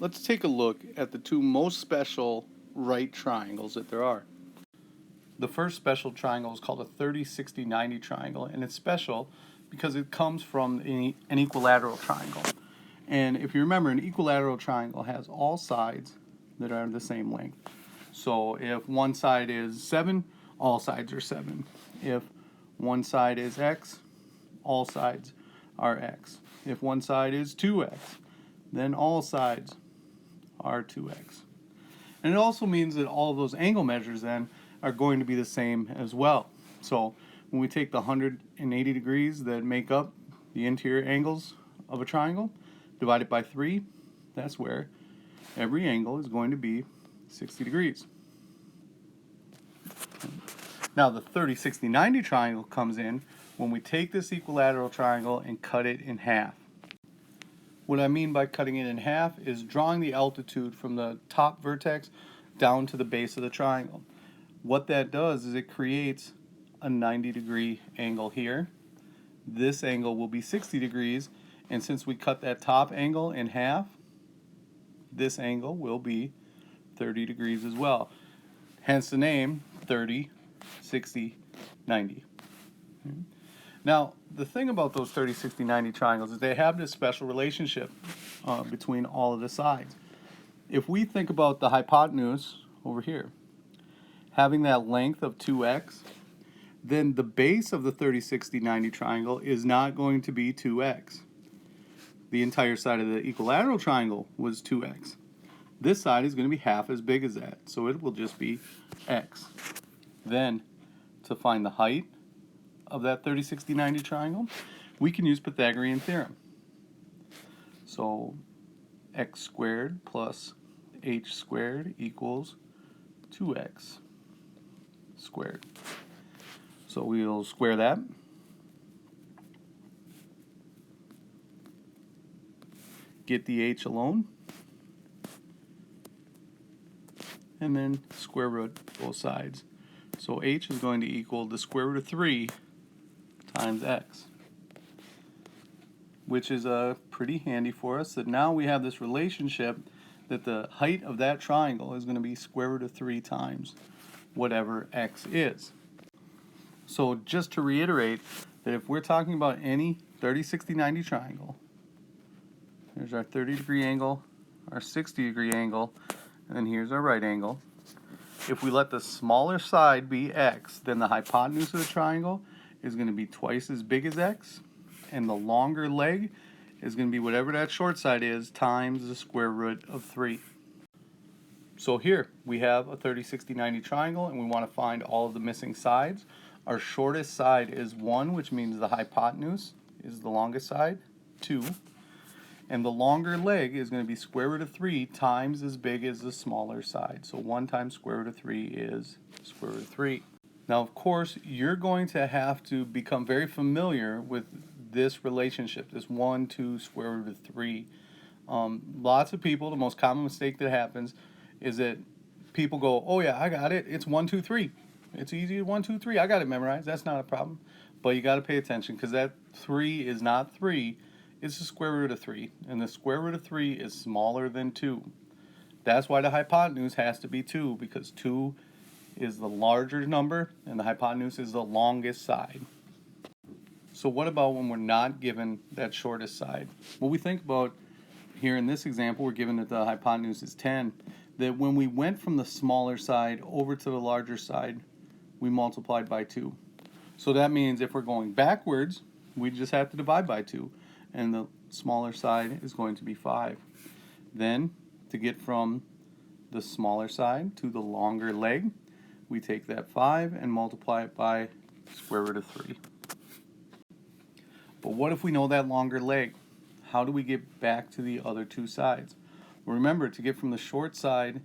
let's take a look at the two most special right triangles that there are. The first special triangle is called a 30, 60, 90 triangle, and it's special because it comes from an equilateral triangle. And if you remember, an equilateral triangle has all sides that are the same length. So if one side is 7, all sides are 7. If one side is x, all sides are x. If one side is 2x, then all sides are 2x. And it also means that all of those angle measures then are going to be the same as well. So when we take the 180 degrees that make up the interior angles of a triangle, divide it by 3, that's where every angle is going to be 60 degrees. Now the 30, 60, 90 triangle comes in when we take this equilateral triangle and cut it in half. What I mean by cutting it in half is drawing the altitude from the top vertex down to the base of the triangle. What that does is it creates a 90-degree angle here. This angle will be 60 degrees, and since we cut that top angle in half, this angle will be 30 degrees as well. Hence the name 30, 60, 90. Now, the thing about those 30, 60, 90 triangles is they have this special relationship between all of the sides. If we think about the hypotenuse over here, having that length of 2x, then the base of the 30, 60, 90 triangle is not going to be 2x. The entire side of the equilateral triangle was 2x. This side is going to be half as big as that, so it will just be x. Then, to find the height of that 30, 60, 90 triangle, we can use Pythagorean theorem. So x squared plus h squared equals 2x squared. So we'll square that. Get the h alone. And then square root both sides. So h is going to equal the square root of 3 times x, which is pretty handy for us that now we have this relationship that the height of that triangle is going to be square root of 3 times whatever x is. So just to reiterate that if we're talking about any 30, 60, 90 triangle, there's our 30-degree angle, our 60-degree angle, and then here's our right angle. If we let the smaller side be x, then the hypotenuse of the triangle is going to be twice as big as x, and the longer leg is going to be whatever that short side is times the square root of 3. So here we have a 30, 60, 90 triangle, and we want to find all of the missing sides. Our shortest side is 1, which means the hypotenuse is the longest side, 2. And the longer leg is going to be square root of 3 times as big as the smaller side. So 1 times square root of 3 is square root of 3. Now, of course, you're going to have to become very familiar with this relationship, this 1, 2, square root of 3. Lots of people, the most common mistake that happens is that people go, oh yeah, I got it. It's 1, 2, 3. It's easy, 1, 2, 3. I got it memorized. That's not a problem. But you got to pay attention because that 3 is not 3. It's the square root of 3. And the square root of 3 is smaller than 2. That's why the hypotenuse has to be 2, because 2 is the larger number and the hypotenuse is the longest side. So what about when we're not given that shortest side? Well, we think about here in this example, we're given that the hypotenuse is 10, that when we went from the smaller side over to the larger side, we multiplied by 2. So that means if we're going backwards, we just have to divide by 2, and the smaller side is going to be 5. Then, to get from the smaller side to the longer leg, we take that 5 and multiply it by square root of 3. But what if we know that longer leg? How do we get back to the other two sides? Well, remember, to get from the short side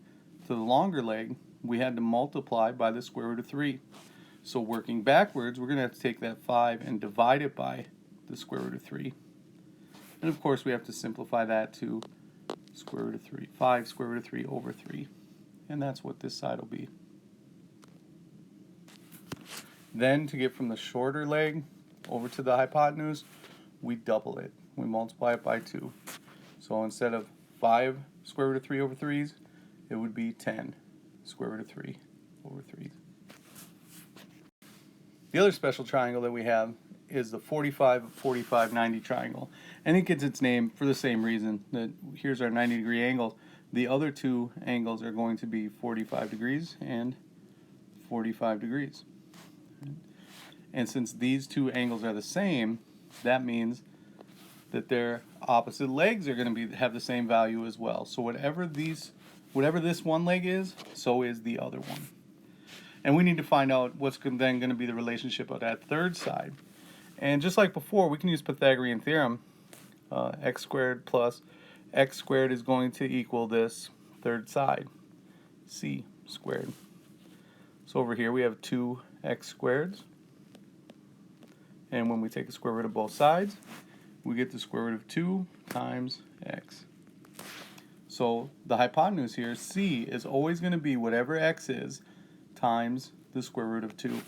to the longer leg, we had to multiply by the square root of 3. So working backwards, we're going to have to take that 5 and divide it by the square root of 3. And of course, we have to simplify that to square root of 3. 5 square root of 3 over 3. And that's what this side will be. Then to get from the shorter leg over to the hypotenuse, we double it. We multiply it by 2. So instead of 5 square root of 3 over 3's, it would be 10 square root of 3 over 3's. The other special triangle that we have is the 45-45-90 triangle. And it gets its name for the same reason, that here's our 90-degree angle. The other two angles are going to be 45 degrees and 45 degrees. And since these two angles are the same, that means that their opposite legs are going to have the same value as well. So whatever this one leg is, so is the other one. And we need to find out what's then going to be the relationship of that third side. And just like before, we can use Pythagorean theorem. X squared plus x squared is going to equal this third side, c squared. So over here we have 2x squareds. And when we take the square root of both sides, we get the square root of 2 times x. So the hypotenuse here, c, is always going to be whatever x is times the square root of 2.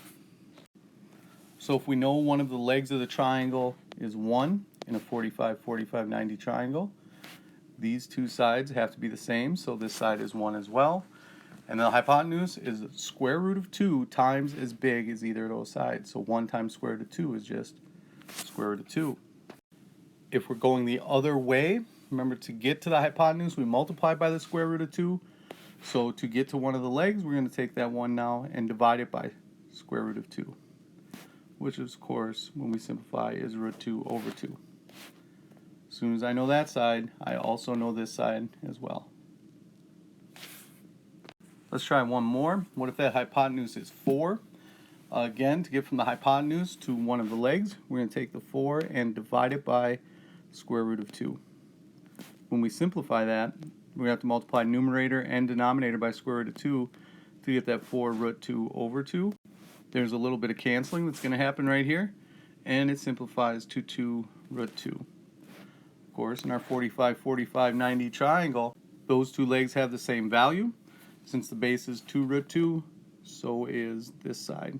So if we know one of the legs of the triangle is 1 in a 45-45-90 triangle, these two sides have to be the same, so this side is 1 as well. And the hypotenuse is square root of 2 times as big as either of those sides. So 1 times square root of 2 is just square root of 2. If we're going the other way, remember, to get to the hypotenuse, we multiply by the square root of 2. So to get to one of the legs, we're going to take that 1 now and divide it by square root of 2, which of course, when we simplify, is root 2 over 2. As soon as I know that side, I also know this side as well. Let's try one more. What if that hypotenuse is 4? Again, to get from the hypotenuse to one of the legs, we're going to take the 4 and divide it by square root of 2. When we simplify that, we're going to have to multiply numerator and denominator by square root of 2 to get that 4 root 2 over 2. There's a little bit of canceling that's going to happen right here, and it simplifies to 2 root 2. Of course, in our 45-45-90 triangle, those two legs have the same value. Since the base is 2 root 2, so is this side.